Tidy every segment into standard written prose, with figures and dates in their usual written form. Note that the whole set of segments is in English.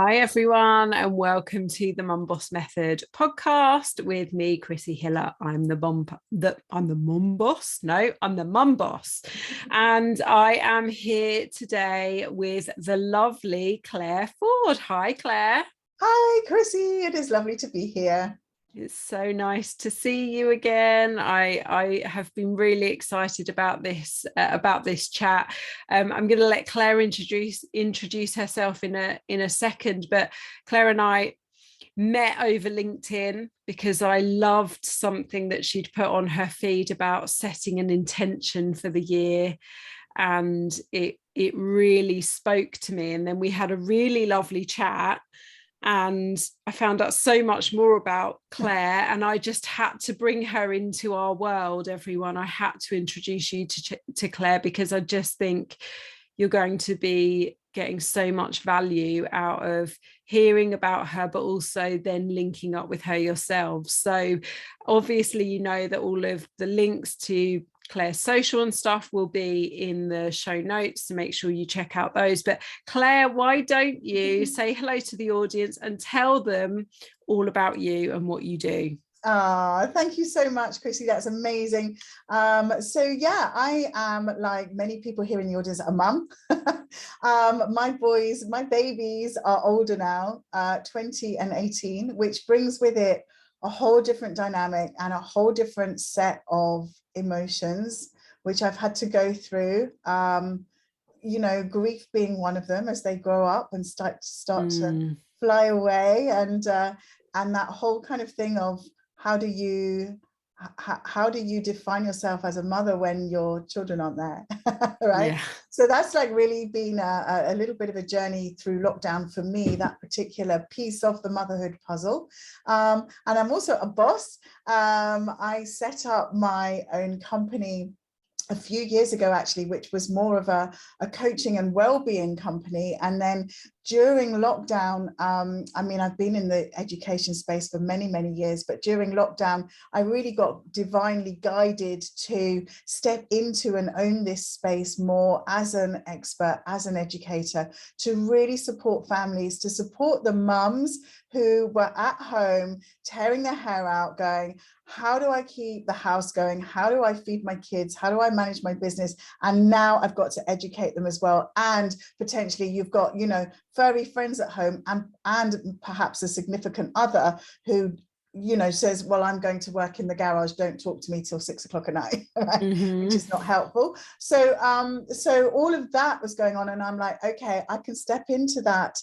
Hi everyone, and welcome to the Mum Boss Method podcast with me, Chrissy Hiller. I'm the mum boss. No, I'm the mum boss, and I am here today with the lovely Clare Ford. Hi, Clare. Hi, Chrissy. It is lovely to be here. It's so nice to see you again. I have been really excited about this chat. I'm going to let Clare introduce herself in a second, but Clare and I met over LinkedIn because I loved something that she'd put on her feed about setting an intention for the year, and it really spoke to me. And then we had a really lovely chat. And I found out so much more about Clare, and I just had to bring her into our world, everyone. I had to introduce you to Clare because I just think you're going to be getting so much value out of hearing about her, but also then linking up with her yourselves. So obviously, you know that all of the links to Clare's social and stuff will be in the show notes, to make sure you check out those. But Clare, why don't you say hello to the audience and tell them all about you and what you do? Thank you so much, Chrissy. That's amazing. I am, like many people here in the audience, a mum. My babies are older now, 20 and 18, which brings with it a whole different dynamic and a whole different set of emotions, which I've had to go through. Grief being one of them as they grow up and start to fly away, and that whole kind of thing of how do you define yourself as a mother when your children aren't there, right? Yeah. So that's like really been a little bit of a journey through lockdown for me, that particular piece of the motherhood puzzle. And I'm also a boss. I set up my own company a few years ago, actually, which was more of a coaching and wellbeing company. And then during lockdown, I've been in the education space for many, many years, but during lockdown, I really got divinely guided to step into and own this space more as an expert, as an educator, to really support families, to support the mums who were at home tearing their hair out, going, how do I keep the house going? How do I feed my kids? How do I manage my business? And now I've got to educate them as well. And potentially you've got, furry friends at home, and perhaps a significant other who says, well, I'm going to work in the garage, don't talk to me till 6 o'clock at night, right? Which is not helpful. So all of that was going on, and I'm like, okay, I can step into that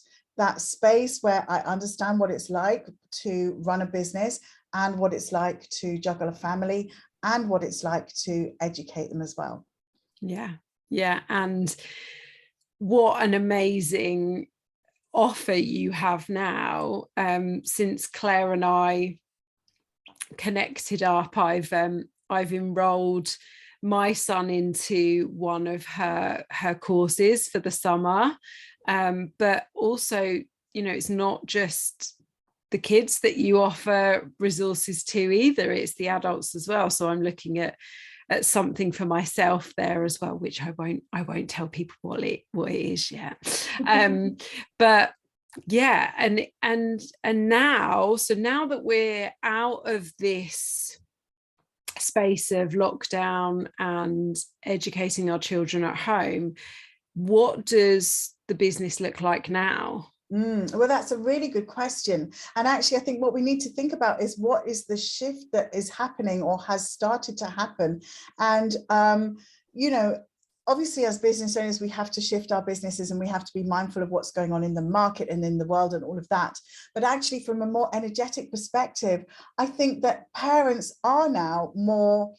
space where I understand what it's like to run a business, and what it's like to juggle a family, and what it's like to educate them as well. Yeah. And what an amazing offer you have now. Since Clare and I connected up, I've enrolled my son into one of her courses for the summer, but also, it's not just the kids that you offer resources to either, it's the adults as well. So I'm looking at something for myself there as well, which I won't tell people what it is yet. But yeah, and now that we're out of this space of lockdown and educating our children at home, what does the business look like now? Well, that's a really good question. And actually, I think what we need to think about is what is the shift that is happening or has started to happen. And, obviously, as business owners, we have to shift our businesses, and we have to be mindful of what's going on in the market and in the world and all of that. But actually, from a more energetic perspective, I think that parents are now more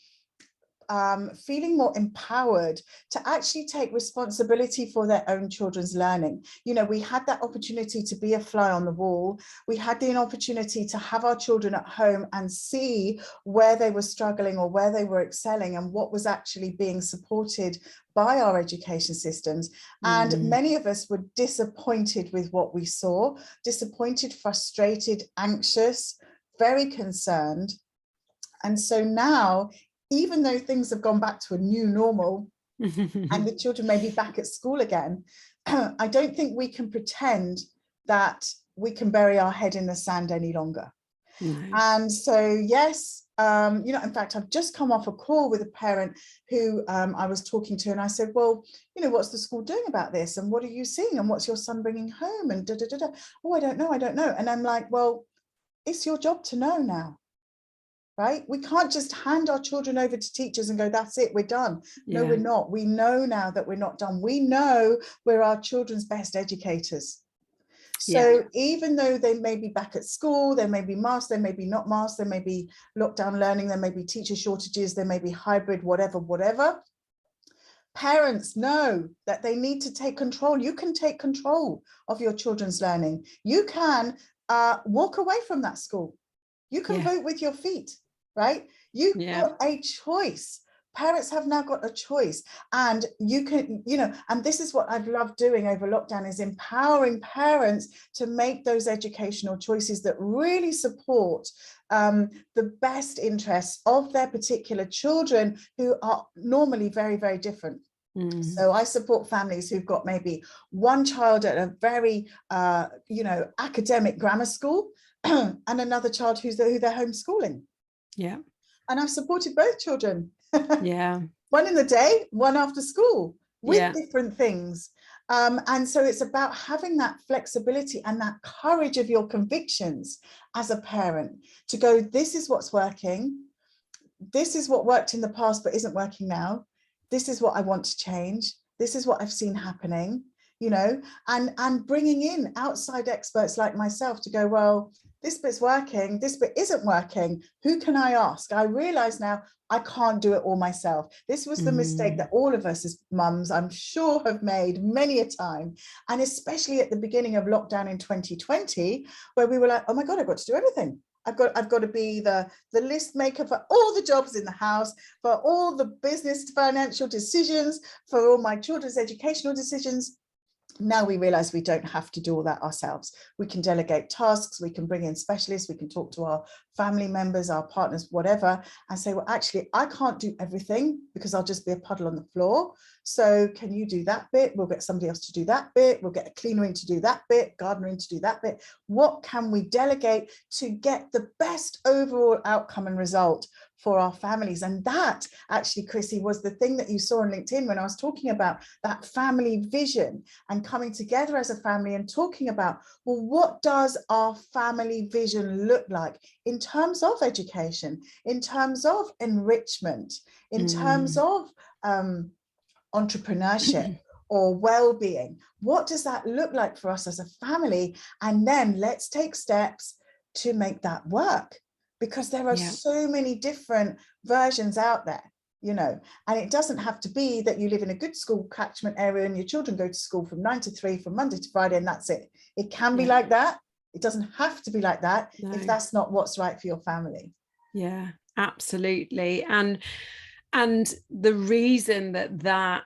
feeling more empowered to actually take responsibility for their own children's learning. We had that opportunity to be a fly on the wall. We had the opportunity to have our children at home and see where they were struggling or where they were excelling, and what was actually being supported by our education systems. And many of us were disappointed with what we saw, disappointed, frustrated, anxious, very concerned. And so now, even though things have gone back to a new normal and the children may be back at school again, I don't think we can pretend that we can bury our head in the sand any longer. No. And so, yes, you know, in fact, I've just come off a call with a parent who I was talking to, and I said, well, you know, what's the school doing about this? And what are you seeing? And what's your son bringing home? And da, da, da, da. Oh, I don't know. And I'm like, well, it's your job to know now. Right? We can't just hand our children over to teachers and go, that's it, we're done. No, we're not. We know now that we're not done. We know we're our children's best educators. So even though they may be back at school, they may be masked, they may be not masked, there may be lockdown learning, there may be teacher shortages, there may be hybrid, whatever. Parents know that they need to take control. You can take control of your children's learning. You can walk away from that school. You can vote with your feet. Right? You've got a choice. Parents have now got a choice, and you can, you know, and this is what I've loved doing over lockdown, is empowering parents to make those educational choices that really support the best interests of their particular children, who are normally very, very different. So I support families who've got maybe one child at a very, you know, academic grammar school and another child who they're homeschooling. Yeah. And I've supported both children. Yeah. One in the day, one after school, with different things. And so it's about having that flexibility and that courage of your convictions as a parent to go, this is what's working. This is what worked in the past but isn't working now. This is what I want to change. This is what I've seen happening, you know, and bringing in outside experts like myself to go, well, this bit's working, this bit isn't working. Who can I ask? I realize now I can't do it all myself. This was the mistake that all of us as mums, I'm sure, have made many a time. And especially at the beginning of lockdown in 2020, where we were like, oh my God, I've got to do everything. I've got to be the list maker for all the jobs in the house, for all the business financial decisions, for all my children's educational decisions. Now we realize we don't have to do all that ourselves. We can delegate tasks, we can bring in specialists, we can talk to our family members, our partners, whatever, and say, well, actually, I can't do everything because I'll just be a puddle on the floor. So can you do that bit? We'll get somebody else to do that bit. We'll get a cleaner in to do that bit, gardener in to do that bit. What can we delegate to get the best overall outcome and result for our families? And that actually, Chrissy, was the thing that you saw on LinkedIn when I was talking about that family vision and coming together as a family and talking about, well, what does our family vision look like in terms of education, in terms of enrichment, in terms of entrepreneurship or well-being? What does that look like for us as a family? And then let's take steps to make that work, because there are so many different versions out there, you know, and it doesn't have to be that you live in a good school catchment area and your children go to school from 9 to 3 from Monday to Friday and that's it. It can be like that. It doesn't have to be like that if that's not what's right for your family. Yeah, absolutely. And the reason that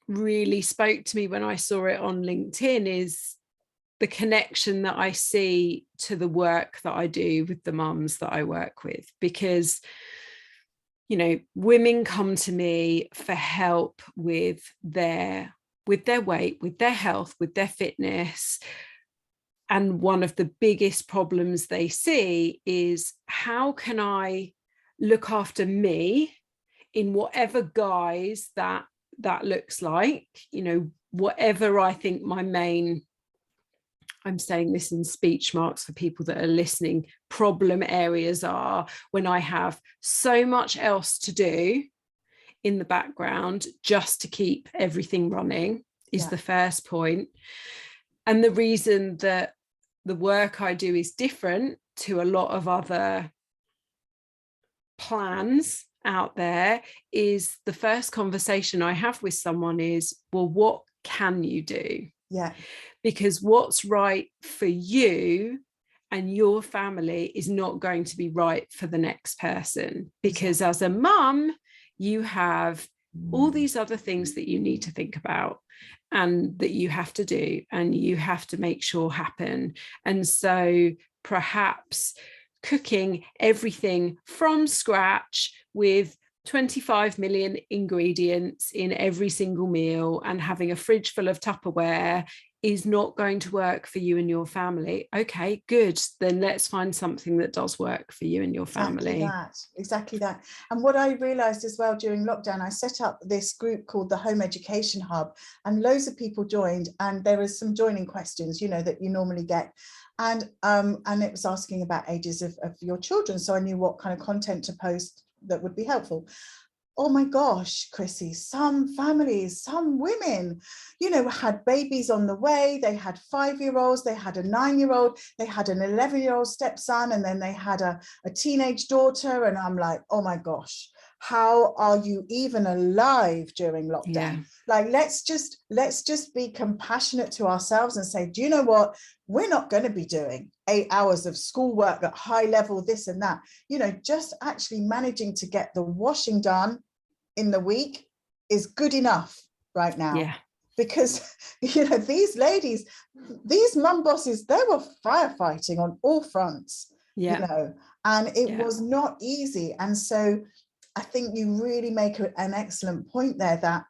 really spoke to me when I saw it on LinkedIn is the connection that I see to the work that I do with the mums that I work with. Because, you know, women come to me for help with their weight, with their health, with their fitness. And one of the biggest problems they see is, how can I look after me in whatever guise that looks like, you know, whatever I think my main, I'm saying this in speech marks for people that are listening, problem areas are, when I have so much else to do in the background just to keep everything running is the first point. And the reason that the work I do is different to a lot of other plans out there is, the first conversation I have with someone is, well, what can you do? Yeah. Because what's right for you and your family is not going to be right for the next person. Because as a mum, you have all these other things that you need to think about and that you have to do and you have to make sure happen. And so perhaps cooking everything from scratch with 25 million ingredients in every single meal and having a fridge full of Tupperware is not going to work for you and your family. Okay, good. Then let's find something that does work for you and your family. Exactly that. And what I realized as well during lockdown, I set up this group called the Home Education Hub, and loads of people joined, and there was some joining questions, you know, that you normally get. And it was asking about ages of your children. So I knew what kind of content to post that would be helpful. Oh my gosh, Chrissy, some families, some women, you know, had babies on the way. They had 5-year-olds, they had a 9-year-old, they had an 11-year-old stepson, and then they had a teenage daughter. And I'm like, oh my gosh, how are you even alive during lockdown? Yeah. Like, let's just be compassionate to ourselves and say, do you know what? We're not going to be doing 8 hours of schoolwork at high level, this and that. You know, just actually managing to get the washing done in the week is good enough right now. Yeah. Because, you know, these ladies, these mum bosses, they were firefighting on all fronts, yeah. you know, and it was not easy. And so I think you really make an excellent point there, that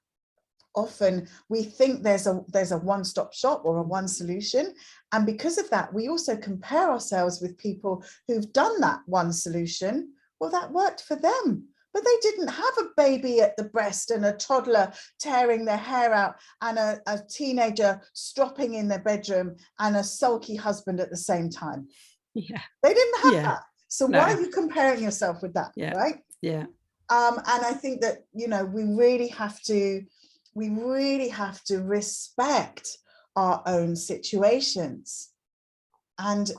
often we think there's a one-stop shop or a one solution, and because of that we also compare ourselves with people who've done that one solution. Well, that worked for them, but they didn't have a baby at the breast and a toddler tearing their hair out and a teenager stropping in their bedroom and a sulky husband at the same time. Yeah, they didn't have that. So why are you comparing yourself with that? Right? Yeah. And I think that, you know, we really have to respect our own situations and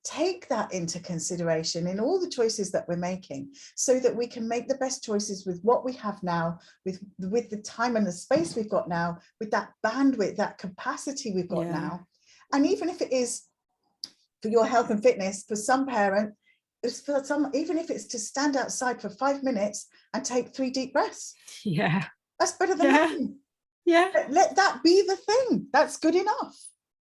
take that into consideration in all the choices that we're making, so that we can make the best choices with what we have now, with the time and the space we've got now, with that bandwidth, that capacity we've got now. And even if it is for your health and fitness, for some parent, for some, even if it's to stand outside for 5 minutes and take 3 deep breaths. Yeah. That's better than nothing. Yeah. Let that be the thing. That's good enough.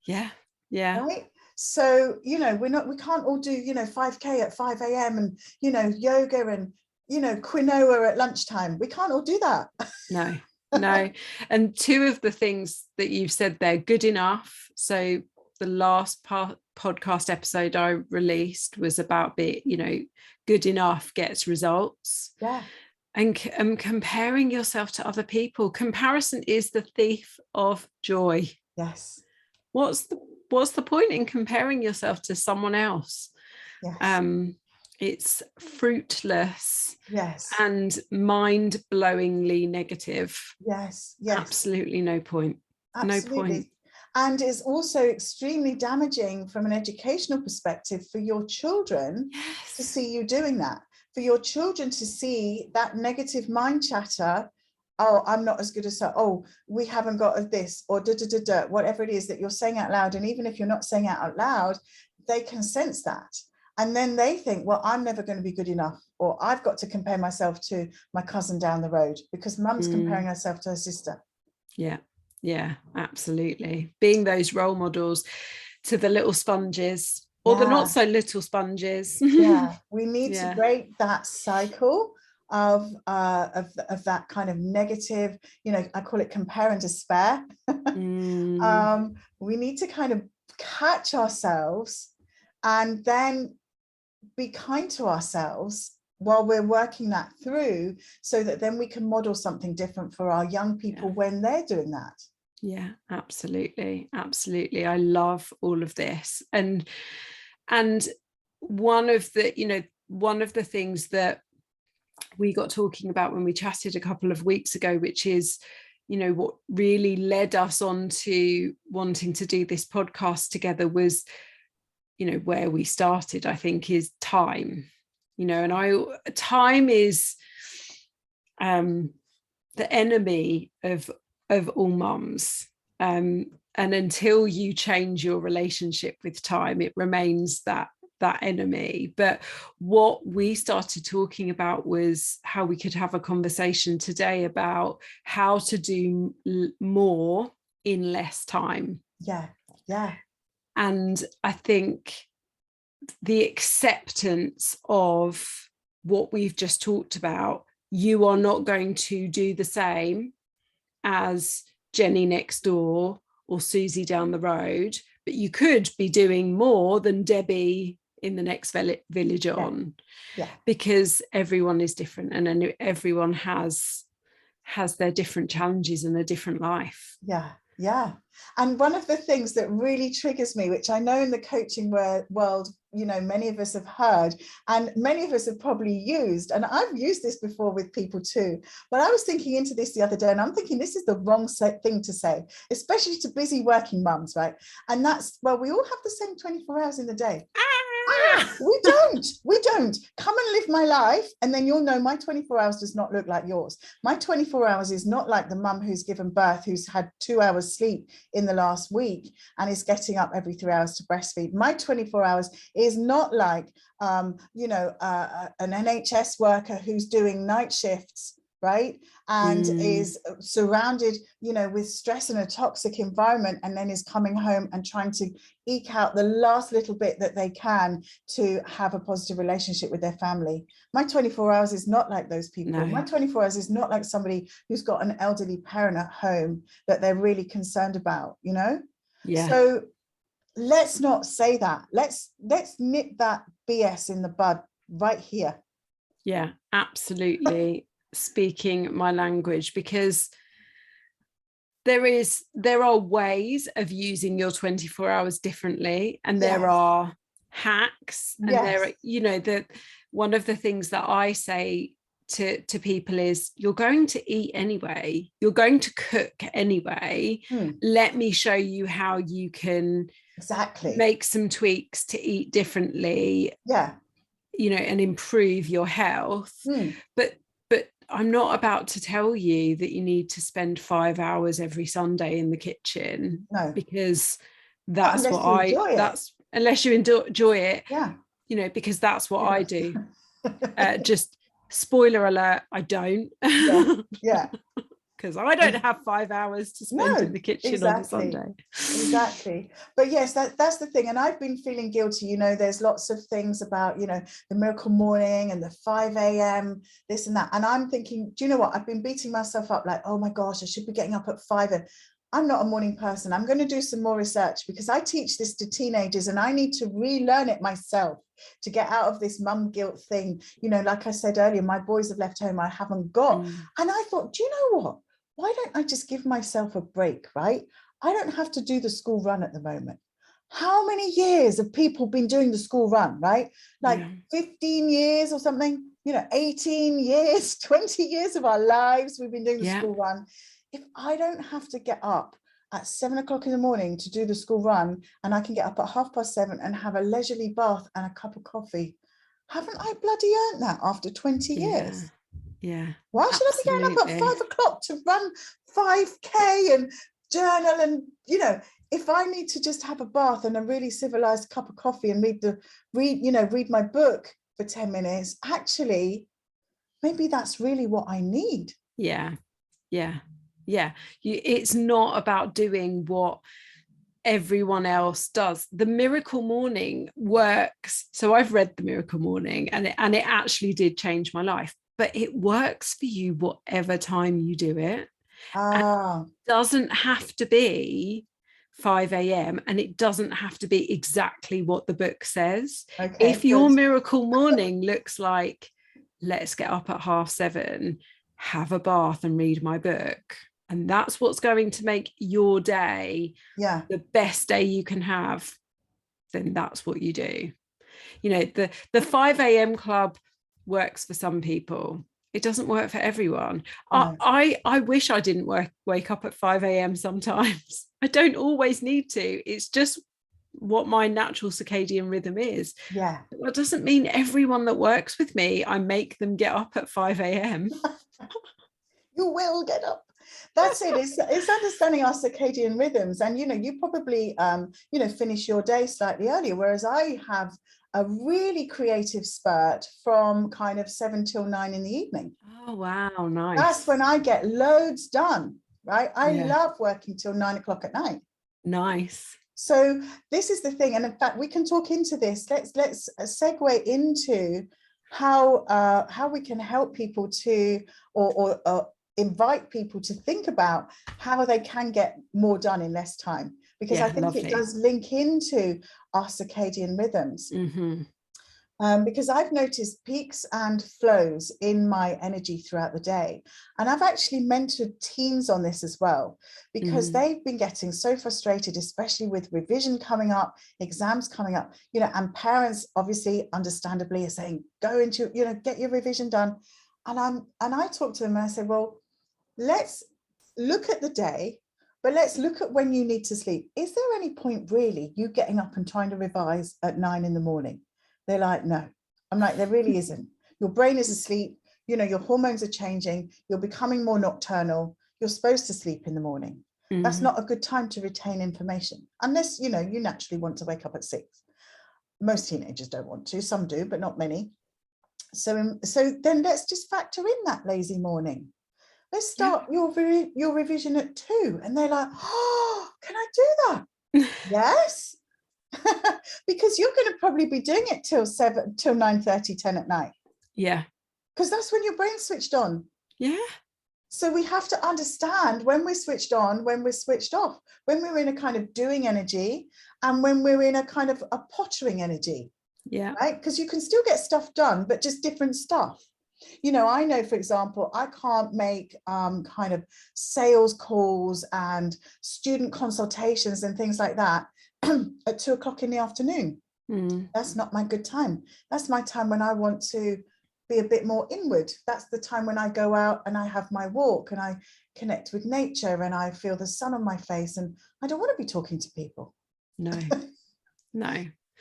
Yeah. Yeah. Right. So, you know, we can't all do, you know, 5K at 5 a.m. and, you know, yoga and, you know, quinoa at lunchtime. We can't all do that. No. And 2 of the things that you've said there, good enough. So the last podcast episode I released was about good enough gets results. Yeah. And comparing yourself to other people. Comparison is the thief of joy. Yes. What's the point in comparing yourself to someone else? Yes. It's fruitless. Yes. And mind-blowingly negative. Yes. Absolutely no point. Absolutely. No point. And is also extremely damaging from an educational perspective for your children to see you doing that. For your children to see that negative mind chatter, oh, I'm not as good as her, oh, we haven't got this, or whatever it is that you're saying out loud. And even if you're not saying it out loud, they can sense that. And then they think, well, I'm never going to be good enough, or I've got to compare myself to my cousin down the road because mum's comparing herself to her sister. Yeah, absolutely. Being those role models to the little sponges. Or the not so little sponges. We need to break that cycle of that kind of negative, you know, I call it compare and despair. We need to kind of catch ourselves and then be kind to ourselves while we're working that through, so that then we can model something different for our young people when they're doing that. Yeah, absolutely. I love all of this. And one of the things that we got talking about when we chatted a couple of weeks ago, which is, you know, what really led us on to wanting to do this podcast together was, you know, where we started, I think, is time. You know, and time is the enemy of all mums. And until you change your relationship with time, it remains that enemy. But what we started talking about was how we could have a conversation today about how to do more in less time. And I think the acceptance of what we've just talked about you are not going to do the same as Jenny next door or Susie down the road, but you could be doing more than Debbie in the next village on. Yeah. Because everyone is different, and everyone has their different challenges and a different life. Yeah. And one of the things that really triggers me, which I know in the coaching world, many of us have heard, and many of us have probably used, and I've used this before with people too, but I was thinking into this the other day, and I'm thinking this is the wrong thing to say, especially to busy working mums, right? And that's, well, we all have the same 24 hours in the day. We don't. Come and live my life, and then you'll know my 24 hours does not look like yours. My 24 hours is not like the mum who's given birth, who's had 2 hours sleep in the last week and is getting up every 3 hours to breastfeed. My 24 hours is not like an NHS worker who's doing night shifts, right? And is surrounded, with stress and a toxic environment, and then is coming home and trying to eke out the last little bit that they can to have a positive relationship with their family. My 24 hours is not like those people. No. My 24 hours is not like somebody who's got an elderly parent at home that they're really concerned about, Yeah. So let's not say that. Let's nip that BS in the bud right here. Yeah, absolutely. Speaking my language, because there are ways of using your 24 hours differently, and there are hacks, and there are, one of the things that I say to people is, you're going to eat anyway, you're going to cook anyway. Let me show you how you can make some tweaks to eat differently, and improve your health. But I'm not about to tell you that you need to spend 5 hours every Sunday in the kitchen. No, because that's unless you enjoy it. Yeah. Because that's what I do. Just spoiler alert, I don't. Yeah. Because I don't have 5 hours to spend in the kitchen on a Sunday. Exactly. But yes, that's the thing. And I've been feeling guilty. There's lots of things about, the miracle morning and the 5 a.m., this and that. And I'm thinking, do you know what? I've been beating myself up like, oh my gosh, I should be getting up at 5. And I'm not a morning person. I'm going to do some more research, because I teach this to teenagers and I need to relearn it myself to get out of this mum guilt thing. Like I said earlier, my boys have left home, I haven't got. And I thought, do you know what? Why don't I just give myself a break, right? I don't have to do the school run at the moment. How many years have people been doing the school run, right? Like 15 years or something, 18 years, 20 years of our lives we've been doing the school run. If I don't have to get up at 7 o'clock in the morning to do the school run, and I can get up at 7:30 and have a leisurely bath and a cup of coffee, haven't I bloody earned that after 20 years? Yeah. Why should I be getting up at 5 o'clock to run 5K and journal? And, if I need to just have a bath and a really civilized cup of coffee and read my book for 10 minutes, actually, maybe that's really what I need. Yeah. It's not about doing what everyone else does. The miracle morning works. So I've read the miracle morning, and it actually did change my life. But it works for you whatever time you do it. It doesn't have to be 5 a.m. and it doesn't have to be exactly what the book says. If your miracle morning looks like, let's get up at 7:30, have a bath and read my book, and that's what's going to make your day the best day you can have, then that's what you do. The 5 a.m. club works for some people. It doesn't work for everyone. No. I wish I didn't wake up at 5 a.m. sometimes. I don't always need to. It's just what my natural circadian rhythm is. Yeah. That doesn't mean everyone that works with me, I make them get up at 5 a.m. You will get up. That's it. It's understanding our circadian rhythms. And, you probably, finish your day slightly earlier, whereas I have a really creative spurt from kind of 7 till 9 in the evening. Oh, wow. Nice. That's when I get loads done, right? I love working till 9 o'clock at night. Nice. So this is the thing. And in fact, we can talk into this. Let's segue into how we can help people to, or invite people to think about how they can get more done in less time, because I think it does link into our circadian rhythms. Because I've noticed peaks and flows in my energy throughout the day. And I've actually mentored teens on this as well, because they've been getting so frustrated, especially with revision coming up, exams coming up, you know, and parents obviously understandably are saying, go into, you know, get your revision done. And I talk to them and I say, well, let's look at the day, but let's look at when you need to sleep. Is there any point really you getting up and trying to revise at 9 in the morning? They're like, no. I'm like, there really isn't. Your brain is asleep. You know, your hormones are changing. You're becoming more nocturnal. You're supposed to sleep in the morning. That's not a good time to retain information, unless, you know, you naturally want to wake up at 6. Most teenagers don't want to. Some do, but not many. So then let's just factor in that lazy morning. Let's start your revision at 2. And they're like, oh, can I do that? Yes. Because you're going to probably be doing it till 9:30, 10 at night. Yeah. Because that's when your brain's switched on. Yeah. So we have to understand when we're switched on, when we're switched off, when we're in a kind of doing energy, and when we're in a kind of a pottering energy. Yeah. Right. Because you can still get stuff done, but just different stuff. You know, I know, for example, I can't make kind of sales calls and student consultations and things like that at 2 o'clock in the afternoon. That's not my good time. That's my time when I want to be a bit more inward. That's the time when I go out and I have my walk and I connect with nature and I feel the sun on my face, and I don't want to be talking to people. No.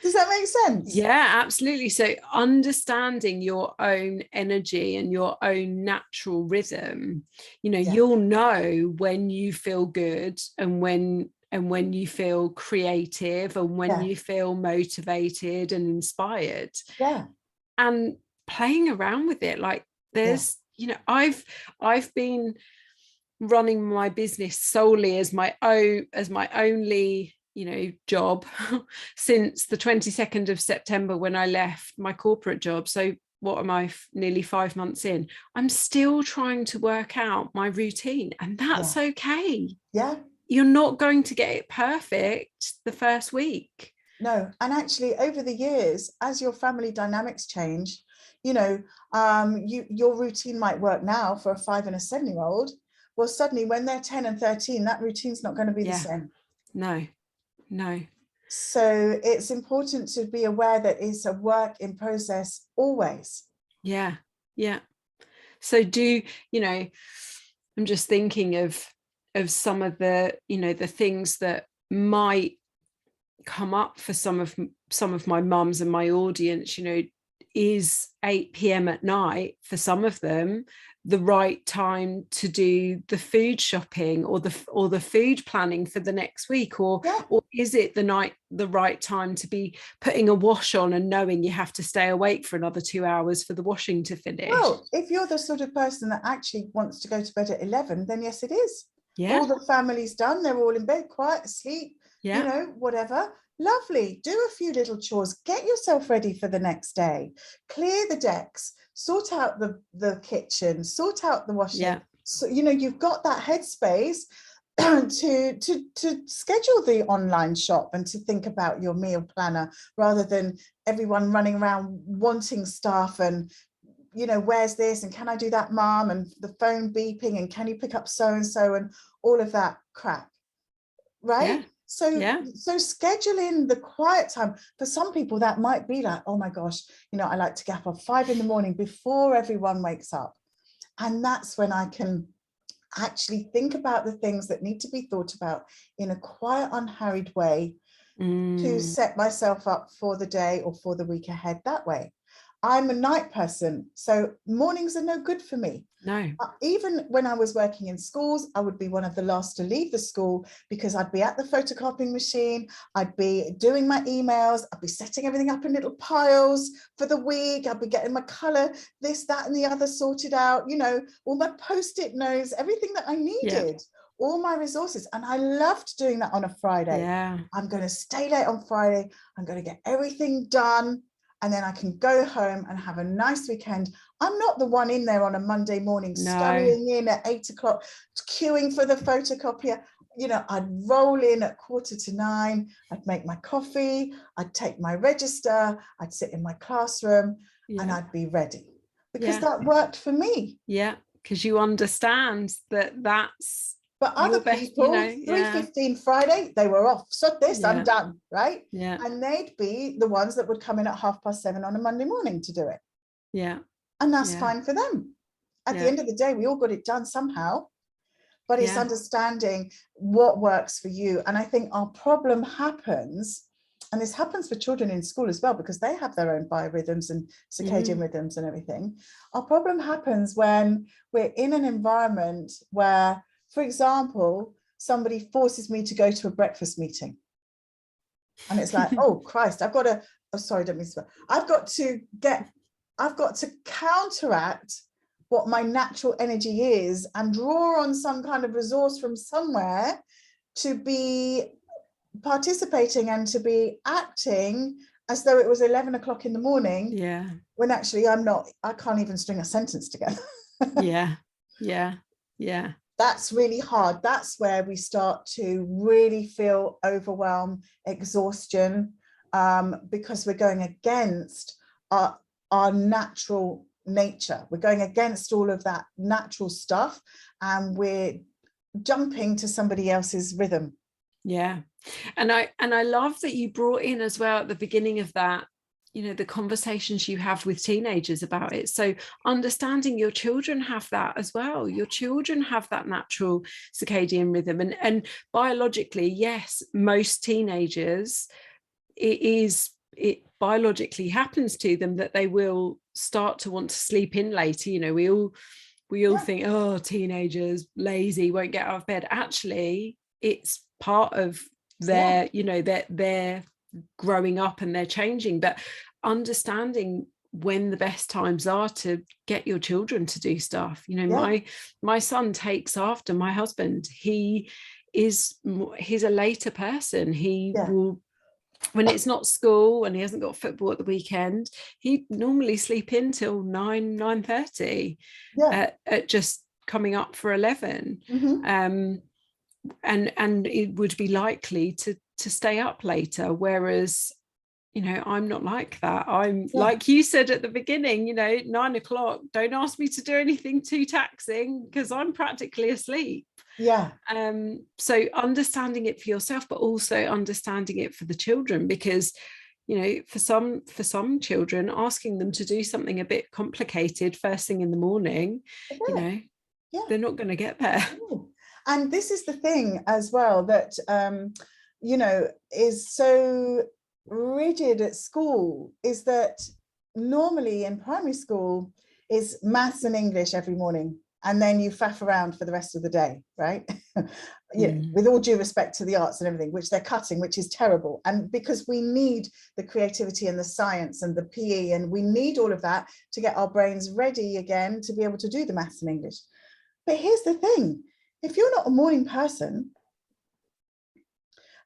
Does that make sense? Yeah, absolutely. So understanding your own energy and your own natural rhythm, you know, you'll know when you feel good and when you feel creative and when you feel motivated and inspired. And playing around with it, like there's, you know, I've been running my business solely as my only, you know, job since the 22nd of September when I left my corporate job. So what am I, nearly 5 months in? I'm still trying to work out my routine, and that's okay. You're not going to get it perfect the first week. No. And actually over the years, as your family dynamics change, you know, your routine might work now for a 5 and a 7-year-old. Well, suddenly when they're 10 and 13, that routine's not going to be the same. No. So it's important to be aware that it's a work in process always. Yeah. So you know, I'm just thinking of some of the, you know, the things that might come up for some of my mums and my audience. You know, is 8 p.m. at night for some of them the right time to do the food shopping or the food planning for the next week, or is it the right time to be putting a wash on and knowing you have to stay awake for another 2 hours for the washing to finish? Well, if you're the sort of person that actually wants to go to bed at 11, then yes, it is. All the family's done, they're all in bed, quiet, asleep, you know, whatever. Lovely. Do a few little chores, get yourself ready for the next day, clear the decks, sort out the kitchen, sort out the washing. So, you know, you've got that headspace to schedule the online shop and to think about your meal planner, rather than everyone running around wanting stuff and, you know, where's this and can I do that, mom, and the phone beeping and can you pick up so and so and all of that crap, right? So schedule in the quiet time. For some people that might be like, oh my gosh, you know, I like to get up at 5 in the morning before everyone wakes up, and that's when I can actually think about the things that need to be thought about in a quiet, unhurried way to set myself up for the day or for the week ahead that way. I'm a night person, so mornings are no good for me. No. Even when I was working in schools, I would be one of the last to leave the school because I'd be at the photocopying machine, I'd be doing my emails, I'd be setting everything up in little piles for the week, I'd be getting my colour, this, that and the other sorted out, you know, all my post-it notes, everything that I needed. All my resources, and I loved doing that on a Friday. I'm going to stay late on Friday, I'm going to get everything done, and then I can go home and have a nice weekend. I'm not the one in there on a Monday morning, scurrying in at 8 o'clock, queuing for the photocopier. You know, I'd roll in at 8:45, I'd make my coffee, I'd take my register, I'd sit in my classroom, and I'd be ready, because that worked for me. Yeah, because you understand that that's but other people, 3:15 Friday, they were off. So this, I'm done, right? Yeah. And they'd be the ones that would come in at 7:30 on a Monday morning to do it. Yeah. And that's fine for them. At the end of the day, we all got it done somehow. But it's understanding what works for you. And I think our problem happens, and this happens for children in school as well, because they have their own biorhythms and circadian rhythms and everything. Our problem happens when we're in an environment where, for example, somebody forces me to go to a breakfast meeting. And it's like, oh, Christ, I've got to, oh, sorry, don't mean to, I've got to counteract what my natural energy is and draw on some kind of resource from somewhere to be participating and to be acting as though it was 11 o'clock in the morning. Yeah. When actually I'm not, I can't even string a sentence together. Yeah. That's really hard. That's where we start to really feel overwhelm, exhaustion, because we're going against our natural nature. We're going against all of that natural stuff, and we're jumping to somebody else's rhythm. Yeah. And I love that you brought in as well at the beginning of that, you know, the conversations you have with teenagers about it. So understanding your children have that as well. Your children have that natural circadian rhythm, and biologically, yes, most teenagers, it biologically happens to them that they will start to want to sleep in later. You know, we all think, oh, teenagers, lazy, won't get out of bed. Actually, it's part of their, you know, they're growing up and they're changing. But understanding when the best times are to get your children to do stuff. You know, my son takes after my husband. He's a later person. He will, when it's not school and he hasn't got football at the weekend, he normally sleep in till 9:30 at just coming up for 11. And it would be likely to stay up later, whereas, you know, I'm not like that. I'm like you said at the beginning, you know, 9 o'clock, don't ask me to do anything too taxing because I'm practically asleep. So understanding it for yourself, but also understanding it for the children, because, you know, for some children, asking them to do something a bit complicated first thing in the morning, you know, they're not going to get there. And this is the thing as well that you know, is so rigid at school, is that normally in primary school is maths and English every morning, and then you faff around for the rest of the day, right? You know, with all due respect to the arts and everything, which they're cutting, which is terrible. And because we need the creativity and the science and the PE, and we need all of that to get our brains ready again to be able to do the maths and English. But here's the thing, if you're not a morning person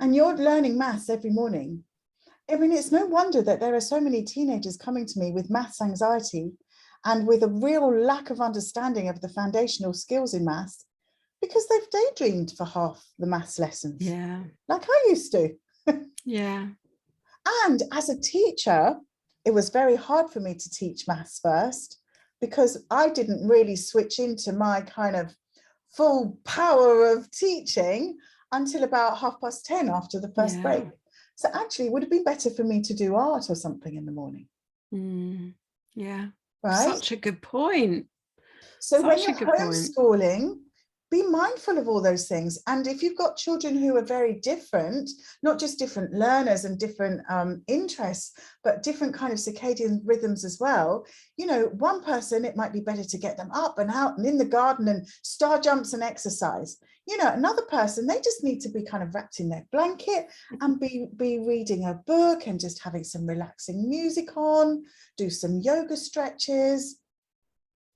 and you're learning maths every morning, I mean, it's no wonder that there are so many teenagers coming to me with maths anxiety and with a real lack of understanding of the foundational skills in maths, because they've daydreamed for half the maths lessons. Like I used to. And as a teacher, it was very hard for me to teach maths first, because I didn't really switch into my kind of full power of teaching until about 10:30 after the first break. So actually, it would have been better for me to do art or something in the morning. Right? Such a good point. So when you're homeschooling, be mindful of all those things. And if you've got children who are very different, not just different learners and different interests, but different kind of circadian rhythms as well, you know, one person, it might be better to get them up and out and in the garden and star jumps and exercise. You know, another person, they just need to be kind of wrapped in their blanket and be reading a book and just having some relaxing music on, do some yoga stretches,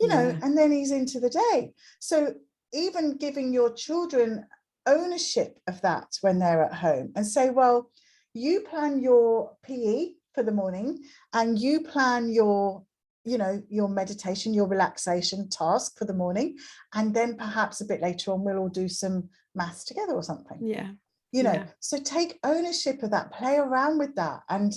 you know, and then he's into the day. So even giving your children ownership of that when they're at home, and say, well, you plan your PE for the morning, and you plan your, you know, your meditation, your relaxation task for the morning, and then perhaps a bit later on we'll all do some maths together or something. Yeah. You know, Yeah. so take ownership of that, play around with that, and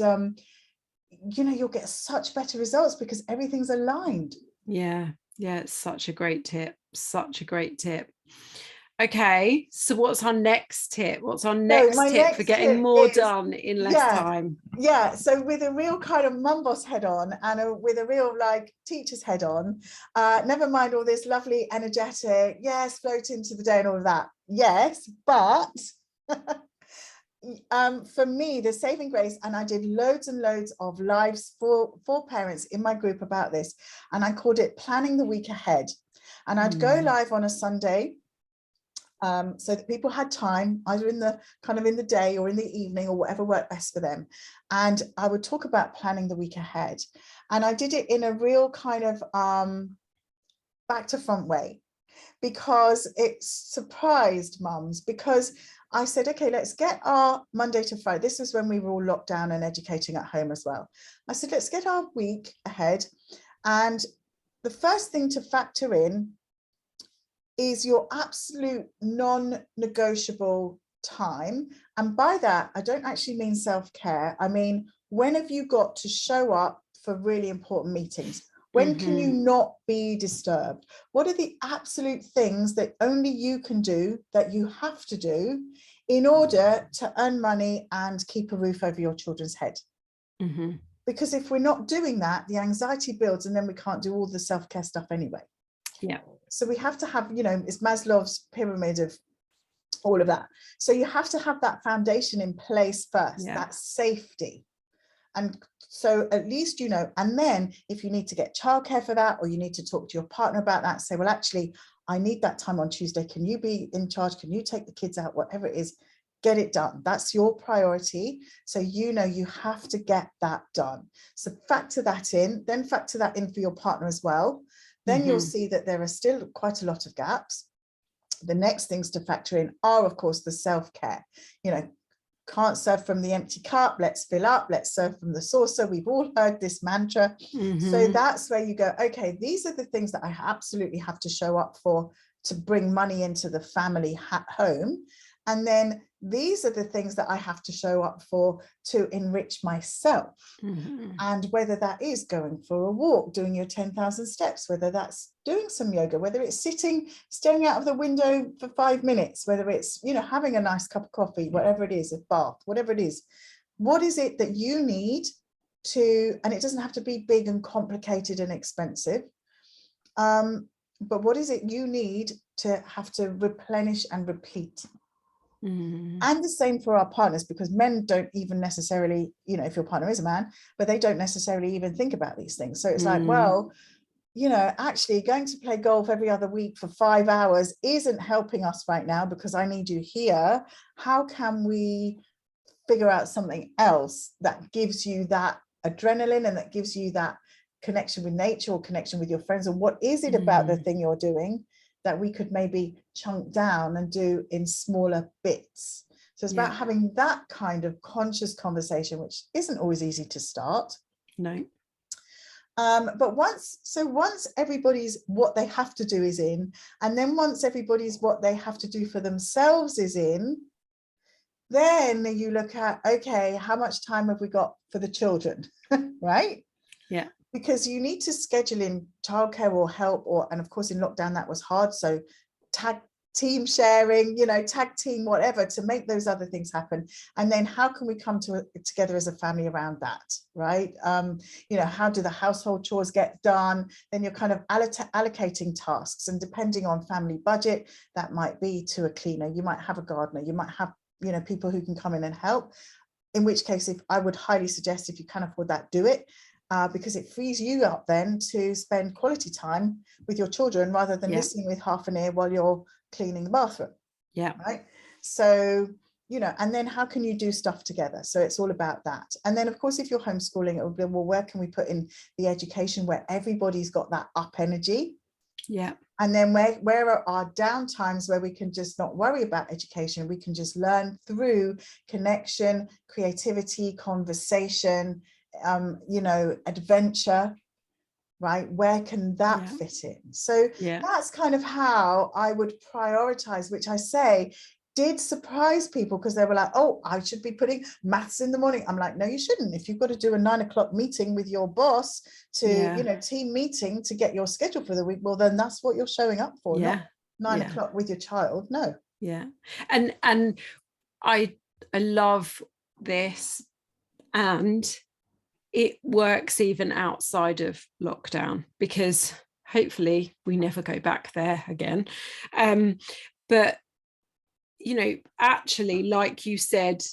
you know, you'll get such better results because everything's aligned. Yeah. Yeah. It's such a great tip. Such a great tip. Okay, so what's our next tip? What's our next tip for getting more done in less time? Yeah, so with a real kind of mum boss head on, and with a real like teacher's head on, never mind all this lovely energetic, yes, float into the day and all of that. Yes, but for me, the saving grace, and I did loads and loads of lives for parents in my group about this, and I called it planning the week ahead. And I'd go live on a Sunday, so that people had time either in the kind of in the day or in the evening or whatever worked best for them. And I would talk about planning the week ahead. And I did it in a real kind of back to front way, because it surprised mums, because I said, okay, let's get our Monday to Friday. This was when we were all locked down and educating at home as well. I said, let's get our week ahead. And the first thing to factor in is your absolute non-negotiable time. And by that, I don't actually mean self-care. I mean, when have you got to show up for really important meetings? When can you not be disturbed? What are the absolute things that only you can do, that you have to do in order to earn money and keep a roof over your children's head? Because if we're not doing that, the anxiety builds and then we can't do all the self-care stuff anyway. Yeah. So we have to have, you know, it's Maslow's pyramid of all of that. So you have to have that foundation in place first, that safety. And so at least, you know, and then if you need to get childcare for that, or you need to talk to your partner about that, say, well, actually, I need that time on Tuesday. Can you be in charge? Can you take the kids out? Whatever it is, get it done. That's your priority. So, you know, you have to get that done. So factor that in, then factor that in for your partner as well. Then you'll see that there are still quite a lot of gaps. The next things to factor in are, of course, the self-care. You know, can't serve from the empty cup, let's fill up, let's serve from the saucer. We've all heard this mantra. So that's where you go, okay, these are the things that I absolutely have to show up for to bring money into the family home. And then these are the things that I have to show up for to enrich myself. And whether that is going for a walk, doing your 10,000 steps, whether that's doing some yoga, whether it's sitting, staring out of the window for 5 minutes, whether it's, you know, having a nice cup of coffee, whatever it is, a bath, whatever it is, what is it that you need to, and it doesn't have to be big and complicated and expensive, but what is it you need to have to replenish and repeat? And the same for our partners, because men don't even necessarily, you know, if your partner is a man, but they don't necessarily even think about these things. So it's like, well, you know, actually going to play golf every other week for 5 hours isn't helping us right now because I need you here. How can we figure out something else that gives you that adrenaline and that gives you that connection with nature or connection with your friends? Or what is it about the thing you're doing that we could maybe chunk down and do in smaller bits? So it's about having that kind of conscious conversation, which isn't always easy to start. No. But once everybody's what they have to do is in, and then once everybody's what they have to do for themselves is in, then you look at, okay, how much time have we got for the children, right? Yeah. Because you need to schedule in childcare or help, and of course in lockdown that was hard. So tag team sharing, you know, tag team, whatever, to make those other things happen. And then how can we come together as a family around that, right? You know, how do the household chores get done? Then you're kind of allocating tasks, and depending on family budget, that might be to a cleaner, you might have a gardener, you might have, you know, people who can come in and help. In which case, if I would highly suggest, if you can afford that, do it. Because it frees you up then to spend quality time with your children rather than listening with half an ear while you're cleaning the bathroom. Yeah. Right. So, you know, and then how can you do stuff together? So it's all about that. And then, of course, if you're homeschooling, it will be, well, where can we put in the education where everybody's got that up energy? Yeah. And then where are our down times where we can just not worry about education? We can just learn through connection, creativity, conversation, adventure, right? Where can that fit in? So that's kind of how I would prioritize, which I say did surprise people, because they were like, oh, I should be putting maths in the morning. I'm like, no, you shouldn't. If you've got to do a 9 o'clock meeting with your boss to, team meeting to get your schedule for the week, well, then that's what you're showing up for, not 9 o'clock with your child. No. Yeah. And I love this, and it works even outside of lockdown, because hopefully we never go back there again. But actually, like you said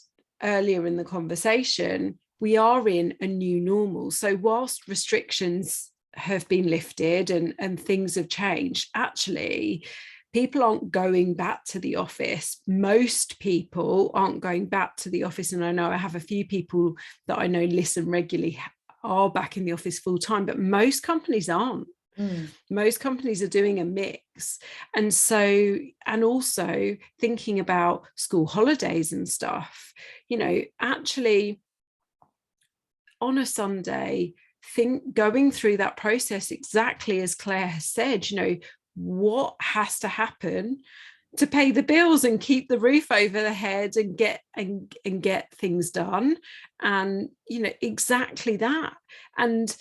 earlier in the conversation, we are in a new normal. So whilst restrictions have been lifted and things have changed, actually people aren't going back to the office. Most people aren't going back to the office. And I know I have a few people that I know listen regularly are back in the office full time, but most companies aren't. Most companies are doing a mix. And so, and also thinking about school holidays and stuff, actually on a Sunday, going through that process exactly as Claire has said, what has to happen to pay the bills and keep the roof over the head and get things done. And, exactly that. And,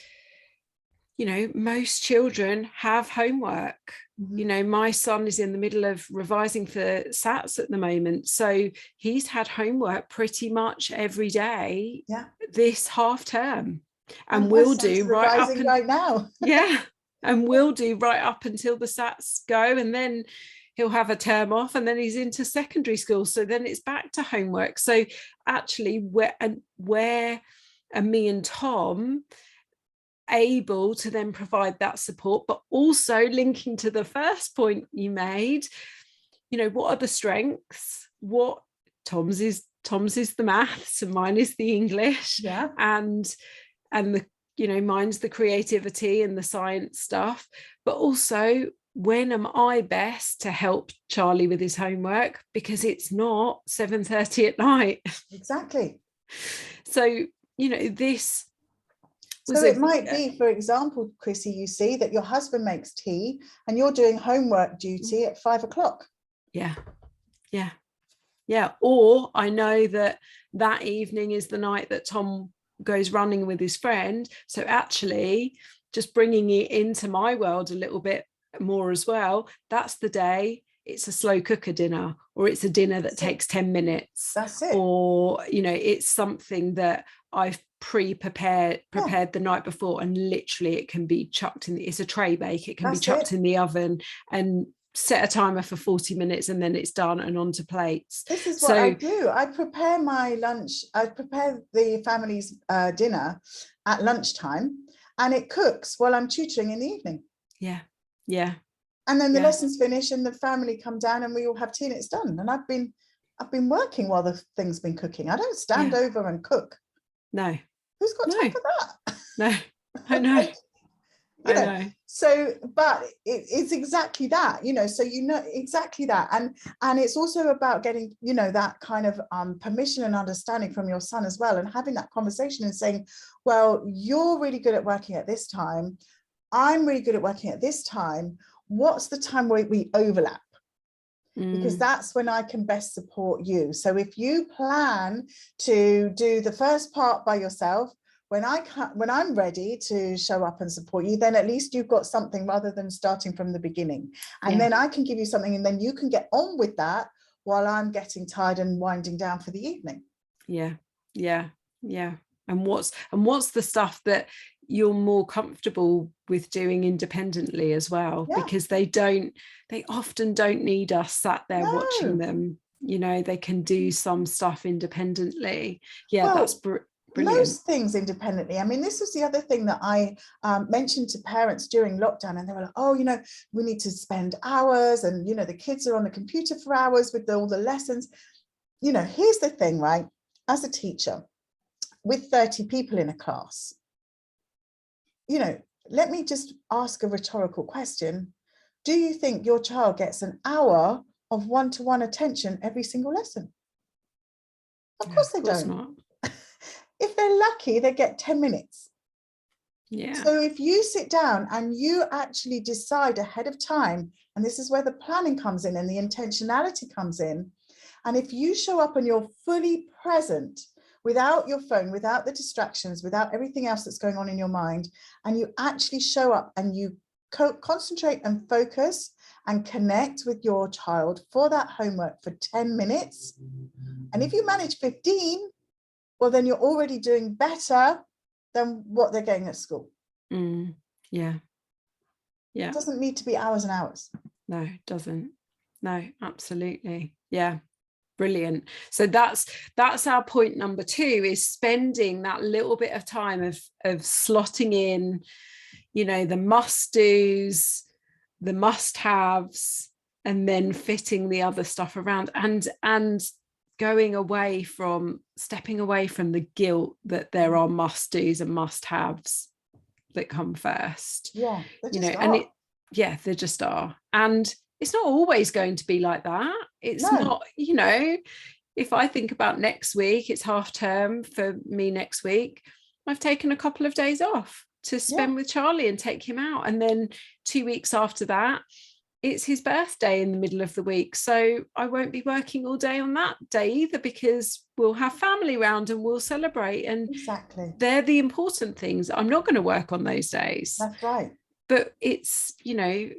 most children have homework. My son is in the middle of revising for SATs at the moment. So he's had homework pretty much every day this half term. And we'll do right up right now. And we'll do right up until the SATs go, and then he'll have a term off, and then he's into secondary school. So then it's back to homework. So actually, where are me and Tom able to then provide that support, but also linking to the first point you made, what are the strengths? What Tom's is the maths and mine is the English, and the mine's the creativity and the science stuff. But also, when am I best to help Charlie with his homework? Because it's not 7:30 at night. Exactly. So, this. So it might be, for example, Chrissy, you see that your husband makes tea and you're doing homework duty at 5 o'clock. Yeah. Or I know that evening is the night that Tom goes running with his friend. So actually just bringing it into my world a little bit more as well, that's the day it's a slow cooker dinner, or it's a dinner that takes 10 minutes. That's it. Or, it's something that I've prepared the night before, and literally it can be chucked in. It's a tray bake. It can be chucked in the oven and set a timer for 40 minutes, and then it's done and onto plates. This is what I do. I prepare my lunch. I prepare the family's dinner at lunchtime, and it cooks while I'm tutoring in the evening. Yeah. And then the lessons finish and the family come down and we all have tea and it's done. And I've been working while the thing's been cooking. I don't stand over and cook. No. Who's got time for that? No, I know. I know. So, but it's exactly that, so exactly that. And it's also about getting, that kind of permission and understanding from your son as well, and having that conversation and saying, well, you're really good at working at this time. I'm really good at working at this time. What's the time where we overlap? Because that's when I can best support you. So if you plan to do the first part by yourself, when I'm ready to show up and support you, then at least you've got something rather than starting from the beginning. And then I can give you something, and then you can get on with that while I'm getting tired and winding down for the evening. Yeah. And what's the stuff that you're more comfortable with doing independently as well? Because they often don't need us sat there watching them. They can do some stuff independently. That's brilliant. Most things independently. I mean, this was the other thing that I mentioned to parents during lockdown, and they were like, oh, we need to spend hours, and the kids are on the computer for hours with all the lessons. Here's the thing, right? As a teacher with 30 people in a class, let me just ask a rhetorical question. Do you think your child gets an hour of one-to-one attention every single lesson? Of course they don't. Not. If they're lucky, they get 10 minutes. Yeah. So if you sit down and you actually decide ahead of time, and this is where the planning comes in and the intentionality comes in, and if you show up and you're fully present without your phone, without the distractions, without everything else that's going on in your mind, and you actually show up and you concentrate and focus and connect with your child for that homework for 10 minutes. And if you manage 15, well, then you're already doing better than what they're getting at school. Yeah. It doesn't need to be hours and hours. No, it doesn't. No, absolutely. Yeah. Brilliant. So that's our point number 2, is spending that little bit of time of slotting in, you know, the must-dos, the must-haves, and then fitting the other stuff around, and stepping away from the guilt that there are must-dos and must-haves that come first. Yeah, you know, and they just are. And it's not always going to be like that. It's not, you know, if I think about next week, it's half term for me next week. I've taken a couple of days off to spend with Charlie and take him out. And then 2 weeks after that, it's his birthday in the middle of the week. So I won't be working all day on that day either, because we'll have family round and we'll celebrate. And exactly, they're the important things. I'm not going to work on those days. That's right. But it's, you know,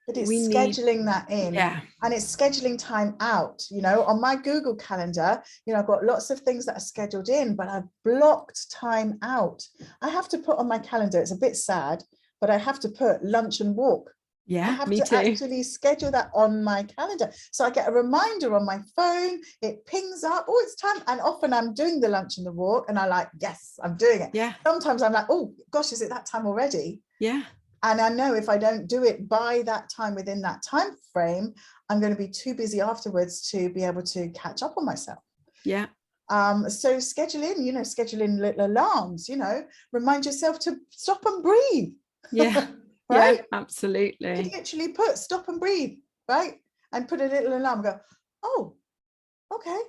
but it's scheduling that in, and it's scheduling time out. You know, on my Google calendar, you know, I've got lots of things that are scheduled in, but I've blocked time out. I have to put on my calendar, it's a bit sad, but I have to put lunch and walk. I have to actually schedule that on my calendar. So I get a reminder on my phone, it pings up, oh, it's time. And often I'm doing the lunch and the walk and I like, yes, I'm doing it. Yeah. Sometimes I'm like, oh gosh, is it that time already? Yeah. And I know if I don't do it by that time, within that time frame, I'm going to be too busy afterwards to be able to catch up on myself. Yeah. So schedule in, you know, schedule in little alarms, you know, remind yourself to stop and breathe. Yeah. Right? Yeah, absolutely. You could literally put stop and breathe, right? And put a little alarm, go, oh, okay.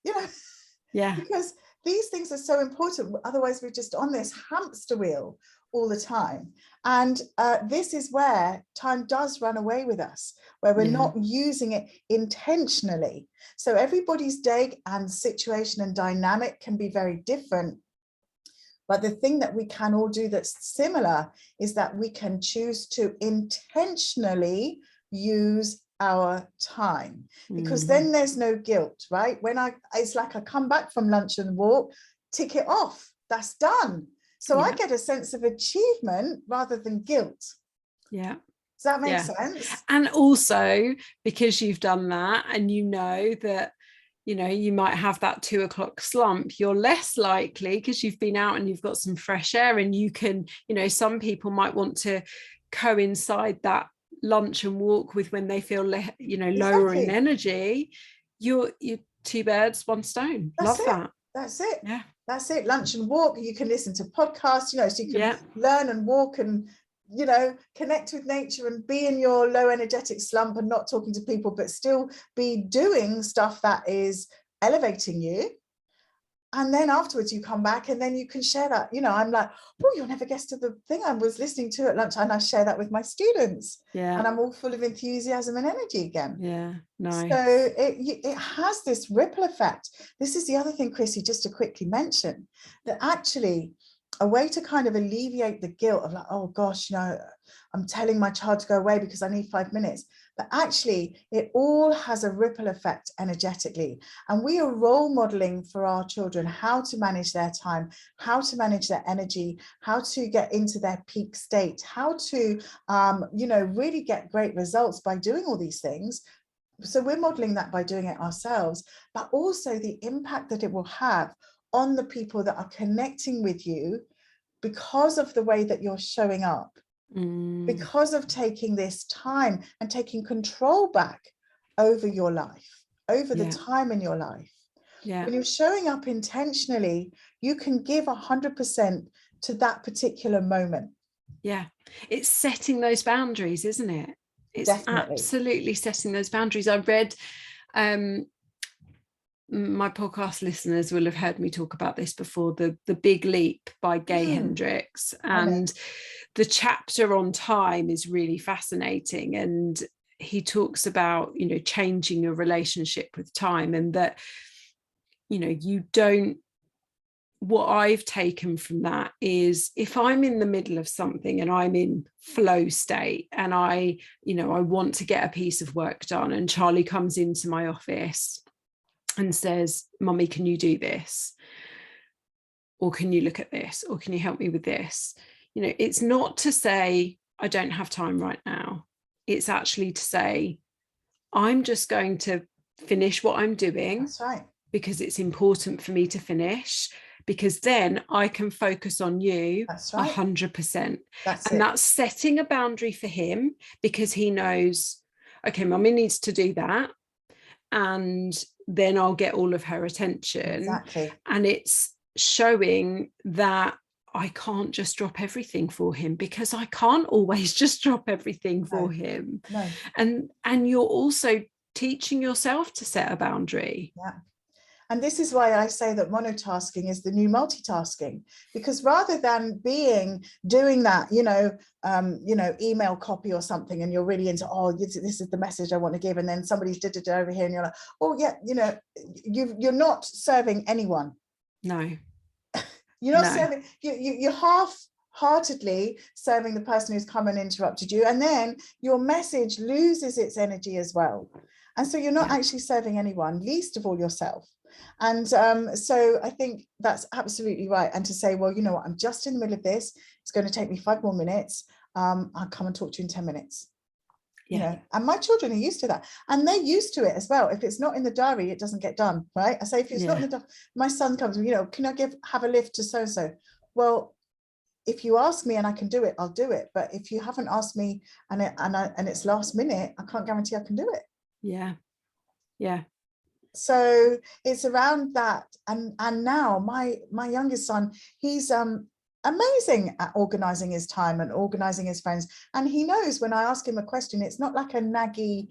You know, because these things are so important. Otherwise, we're just on this hamster wheel all the time. And this is where time does run away with us, where we're not using it intentionally. So everybody's day and situation and dynamic can be very different. But the thing that we can all do that's similar is that we can choose to intentionally use our time, because then there's no guilt, right? It's like I come back from lunch and walk, tick it off, that's done. So I get a sense of achievement rather than guilt. Yeah. Does that make sense? And also, because you've done that and you know that, you know, you might have that 2 o'clock slump, you're less likely, because you've been out and you've got some fresh air, and you can, you know, some people might want to coincide that lunch and walk with when they feel lower in energy. You're 2 birds, 1 stone. Love that. That's it. Yeah. That's it. Lunch and walk. You can listen to podcasts, you know, so you can learn and walk and, you know, connect with nature and be in your low energetic slump and not talking to people, but still be doing stuff that is elevating you. And then afterwards you come back and then you can share that. You know, I'm like, oh, you'll never guess to the thing I was listening to at lunch, and I share that with my students. And I'm all full of enthusiasm and energy again. Yeah, nice. So it has this ripple effect. This is the other thing, Chrissy, just to quickly mention, that actually a way to kind of alleviate the guilt of like, oh gosh, you know, I'm telling my child to go away because I need 5 minutes. But actually, it all has a ripple effect energetically. And we are role modeling for our children how to manage their time, how to manage their energy, how to get into their peak state, how to, you know, really get great results by doing all these things. So we're modeling that by doing it ourselves, but also the impact that it will have on the people that are connecting with you because of the way that you're showing up. Because of taking this time and taking control back over your life, over the time in your life. When you're showing up intentionally, you can give 100% to that particular moment. It's setting those boundaries, isn't it? It's absolutely setting those boundaries. I read my podcast listeners will have heard me talk about this before, the Big Leap by Gay Hendricks, and the chapter on time is really fascinating. And he talks about, you know, changing your relationship with time, and that, you know, you don't, what I've taken from that is, if I'm in the middle of something and I'm in flow state and I want to get a piece of work done, and Charlie comes into my office and says, "Mummy, can you do this? Or can you look at this? Or can you help me with this?" You know, it's not to say I don't have time right now. It's actually to say, I'm just going to finish what I'm doing. That's right. Because it's important for me to finish, because then I can focus on you. That's right. 100%. And that's setting a boundary for him, because he knows, okay, Mummy needs to do that, and then I'll get all of her attention. Exactly. And it's showing that I can't just drop everything for him, because I can't always just drop everything for him. No. And you're also teaching yourself to set a boundary. Yeah. And this is why I say that monotasking is the new multitasking, because rather than doing that, email copy or something, and you're really into, this is the message I want to give, and then somebody's over here, and you're like, oh yeah, you're not serving anyone. No. You're not serving, you're half-heartedly serving the person who's come and interrupted you, and then your message loses its energy as well. And so you're not actually serving anyone, least of all yourself. And so I think that's absolutely right. And to say, well, you know what, I'm just in the middle of this. It's going to take me 5 more minutes. I'll come and talk to you in 10 minutes. You know, and my children are used to that, and they're used to it as well. If it's not in the diary, it doesn't get done, right? I say, if it's not in the diary, my son comes, can I have a lift to so-and-so? Well, if you ask me and I can do it, I'll do it. But if you haven't asked me and it's last minute, I can't guarantee I can do it. Yeah. So it's around that. And now my youngest son, he's amazing at organizing his time and organizing his friends. And he knows when I ask him a question, it's not like a naggy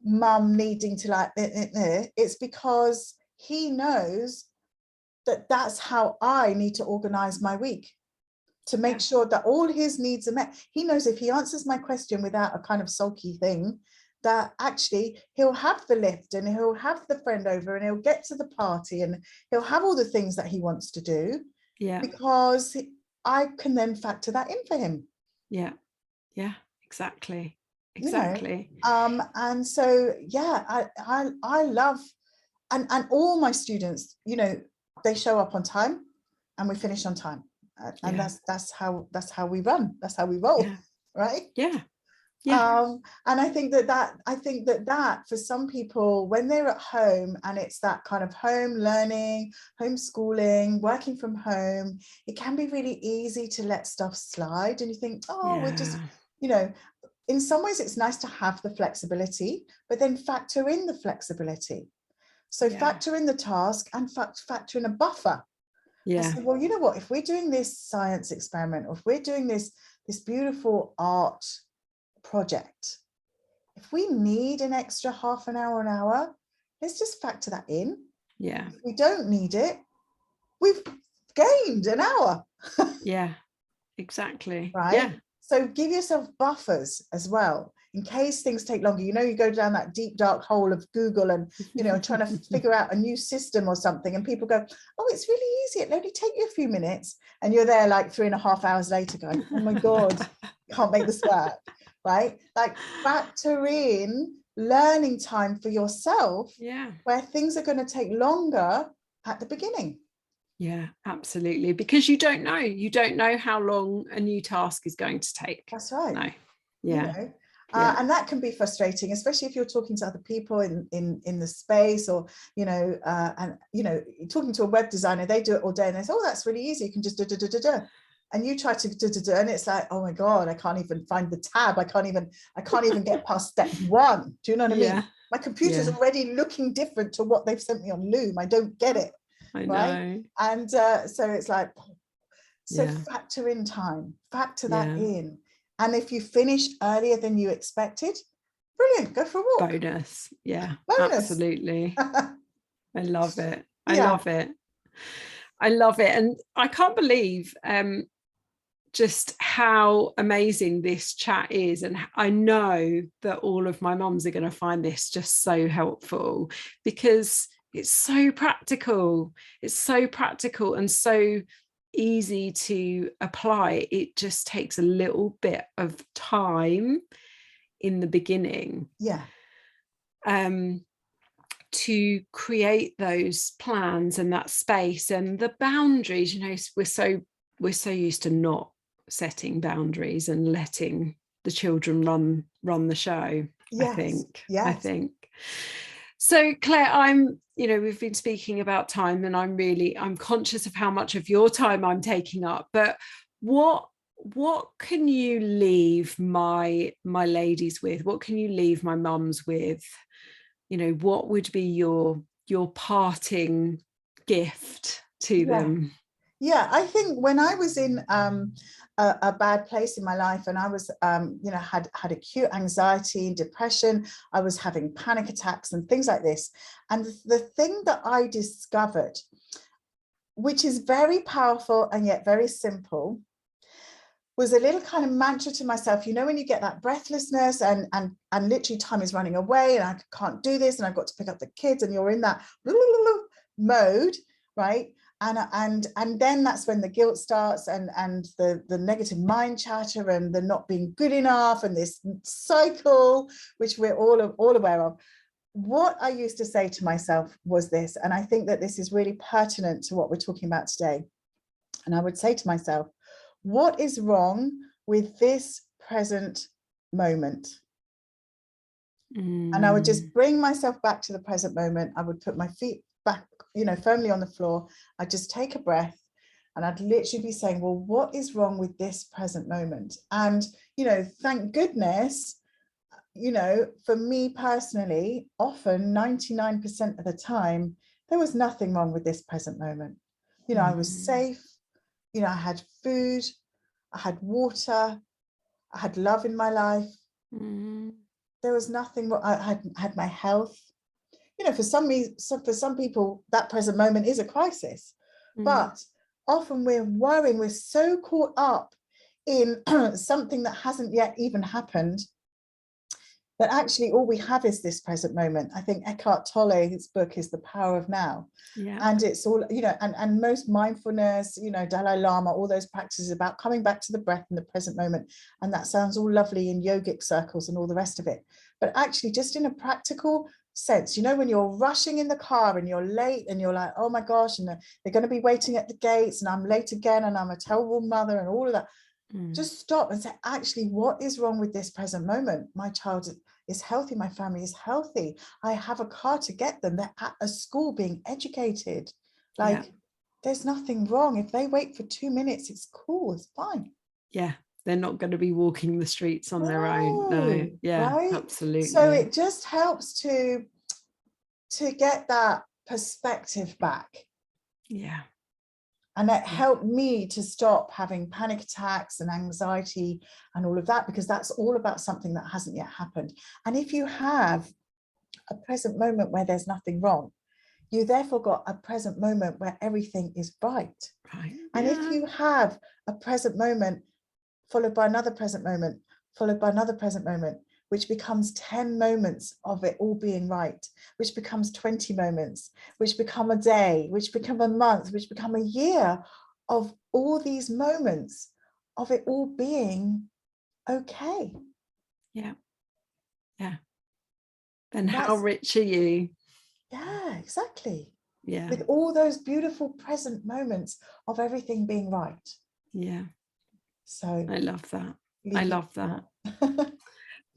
mum needing to it's because he knows that that's how I need to organize my week, to make sure that all his needs are met. He knows if he answers my question without a kind of sulky thing, that actually he'll have the lift, and he'll have the friend over, and he'll get to the party, and he'll have all the things that he wants to do, because I can then factor that in for him. Exactly. And so I love, and all my students, they show up on time and we finish on time, and that's how we run, that's how we roll. Right. And I think that for some people, when they're at home and it's that kind of home learning, homeschooling, working from home, it can be really easy to let stuff slide, and you think, we're just, in some ways it's nice to have the flexibility, but then factor in the flexibility. So factor in the task and factor in a buffer. So, well, you know what, if we're doing this science experiment, or if we're doing this beautiful art project, if we need an extra half an hour, let's just factor that in. If we don't need it, we've gained an hour. Exactly. Right. So give yourself buffers as well, in case things take longer. You go down that deep dark hole of Google and trying to figure out a new system or something, and people go, oh, it's really easy, it'll only take you a few minutes, and you're there like 3.5 hours later going, oh my god, can't make this work. Right? Like, factor in learning time for yourself, where things are going to take longer at the beginning. Absolutely, because you don't know how long a new task is going to take. That's right. No. And that can be frustrating, especially if you're talking to other people in the space, or talking to a web designer. They do it all day and they say, oh, that's really easy, you can just do. And you try to and it's like, oh my god, I can't even find the tab, I can't even get past step 1. Do you know what I mean? My computer's already looking different to what they've sent me on Loom. I don't get it. I right know. And so it's like, factor in time, factor that in. And if you finish earlier than you expected, brilliant, go for a walk. Bonus. Bonus. Absolutely. I love it. I Yeah. love it. I love it. And I can't believe just how amazing this chat is. And I know that all of my mums are going to find this just so helpful, because it's so practical. It's so practical and so easy to apply. It just takes a little bit of time in the beginning. Yeah. To create those plans and that space and the boundaries. You know, we're so used to not setting boundaries and letting the children run the show. Yes. I think so. Claire, we've been speaking about time, and I'm conscious of how much of your time I'm taking up, but what can you leave my ladies with? What can you leave my mums with? You know, what would be your parting gift to them? Yeah, I think when I was in a bad place in my life, and I was, had acute anxiety and depression, I was having panic attacks and things like this. And the thing that I discovered, which is very powerful and yet very simple, was a little kind of mantra to myself. You know, when you get that breathlessness and literally time is running away and I can't do this and I've got to pick up the kids, and you're in that mode, right? And then that's when the guilt starts and the negative mind chatter and the not being good enough and this cycle, which we're all aware of. What I used to say to myself was this, and I think that this is really pertinent to what we're talking about today. And I would say to myself, what is wrong with this present moment? And I would just bring myself back to the present moment. I would put my feet back, firmly on the floor. I'd just take a breath, and I'd literally be saying, well, what is wrong with this present moment? And, thank goodness, for me personally, often 99% of the time, there was nothing wrong with this present moment. I was safe. I had food, I had water, I had love in my life. There was nothing. I had my health. For some people, that present moment is a crisis. But often we're worrying, we're so caught up in something that hasn't yet even happened, that actually all we have is this present moment. I think Eckhart Tolle's book is The Power of Now. Yeah. And it's all, and most mindfulness, Dalai Lama, all those practices about coming back to the breath in the present moment. And that sounds all lovely in yogic circles and all the rest of it. But actually, just in a practical sense, when you're rushing in the car and you're late and you're like, oh my gosh, and they're going to be waiting at the gates and I'm late again and I'm a terrible mother and all of that. Just stop and say, actually, what is wrong with this present moment? My child is healthy. My family is healthy. I have a car to get them. They're at a school being educated. There's nothing wrong. If they wait for 2 minutes, it's cool. It's fine. Yeah. They're not going to be walking the streets on their own. No. Yeah, right? Absolutely. So it just helps to get that perspective back. Yeah. And it helped me to stop having panic attacks and anxiety and all of that, because that's all about something that hasn't yet happened. And if you have a present moment where there's nothing wrong, you therefore got a present moment where everything is right. And if you have a present moment followed by another present moment, followed by another present moment, which becomes 10 moments of it all being right, which becomes 20 moments, which become a day, which become a month, which become a year of all these moments of it all being okay. Yeah. Yeah. Then how rich are you? Yeah, exactly. Yeah. With all those beautiful present moments of everything being right. Yeah. So I love that. I love that.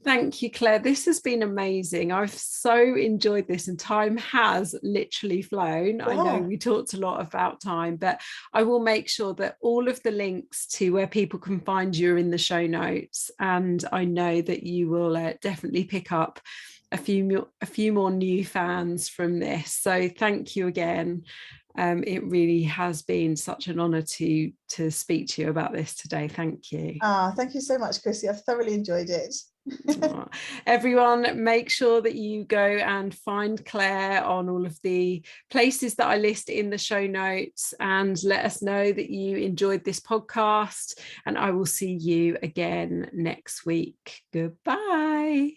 Thank you, Claire. This has been amazing. I've so enjoyed this, and time has literally flown. Yeah. I know we talked a lot about time, but I will make sure that all of the links to where people can find you are in the show notes. And I know that you will definitely pick up a few more new fans from this. So thank you again. It really has been such an honor to speak to you about this today. Thank you. Thank you so much, Chrissy. I've thoroughly enjoyed it. Oh, everyone, make sure that you go and find Clare on all of the places that I list in the show notes, and let us know that you enjoyed this podcast, and I will see you again next week. Goodbye.